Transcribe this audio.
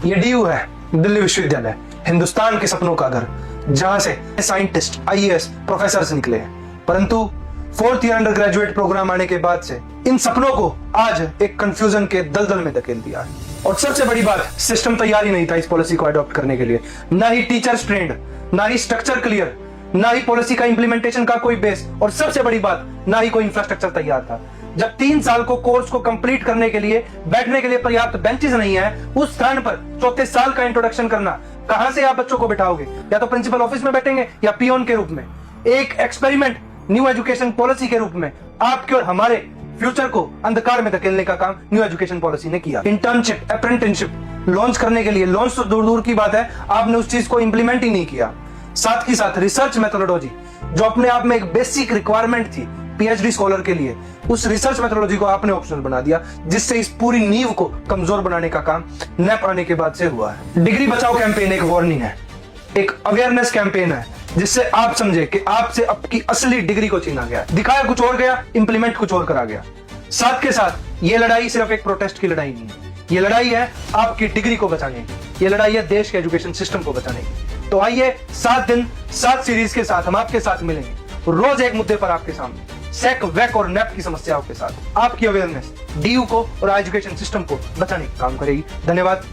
ये डीयू है, दिल्ली विश्वविद्यालय, हिंदुस्तान के सपनों का घर, जहां से साइंटिस्ट, आईएएस, प्रोफेसर निकले हैं। परंतु fourth year undergraduate programme आने के बाद से इन सपनों को आज एक कंफ्यूजन के दलदल में धकेल दिया है। और सबसे बड़ी बात, सिस्टम तैयार ही नहीं था इस पॉलिसी को अडॉप्ट करने के लिए। ना ही टीचर्स ट्रेंड, ना ही स्ट्रक्चर क्लियर, ना ही पॉलिसी का इंप्लीमेंटेशन का कोई बेस, और सबसे बड़ी बात, ना ही कोई इंफ्रास्ट्रक्चर तैयार था। जब 3 साल को कोर्स को कंप्लीट करने के लिए बैठने के लिए पर्याप्त बेंचेस नहीं है, उस स्थान पर चौथे साल का इंट्रोडक्शन करना, कहां से आप बच्चों को बिठाओगे? या तो प्रिंसिपल ऑफिस में बैठेंगे या पियोन के रूप में। एक एक्सपेरिमेंट न्यू एजुकेशन पॉलिसी के रूप में आपके और हमारे फ्यूचर को अंधकार में धकेलने का काम न्यू एजुकेशन पॉलिसी ने किया। इंटर्नशिप, अप्रेंटिसशिप लॉन्च करने के लिए, लॉन्च तो दूर दूर की बात है, आपने उस चीज को इंप्लीमेंट ही नहीं किया। साथ ही साथ रिसर्च मेथोडोलॉजी, जो अपने आप में एक बेसिक रिक्वायरमेंट थी पीएचडी स्कॉलर के लिए, उस रिसर्च मेथोडोलॉजी को आपने ऑप्शनल बना दिया, जिससे इस पूरी नींव को कमजोर बनाने का काम नैप आने के बाद से हुआ है। डिग्री बचाओ कैंपेन एक वार्निंग है, एक अवेयरनेस कैंपेन है, जिससे आप समझे कि आपसे आपकी असली डिग्री को छीना गया, दिखाया कुछ और गया, इंप्लीमेंट कुछ और करा गया। साथ के साथ ये लड़ाई सिर्फ एक प्रोटेस्ट की लड़ाई नहीं है, ये लड़ाई है आपकी डिग्री को बचाने की, ये लड़ाई है देश के एजुकेशन सिस्टम को बचाने की। तो आइए 7 दिन 7 सीरीज के साथ हम आपके साथ मिलेंगे, रोज एक मुद्दे पर आपके सामने, सेक, वैक और नैप की समस्याओं के साथ आपकी अवेयरनेस डीयू को और एजुकेशन सिस्टम को बचाने का काम करेगी। धन्यवाद।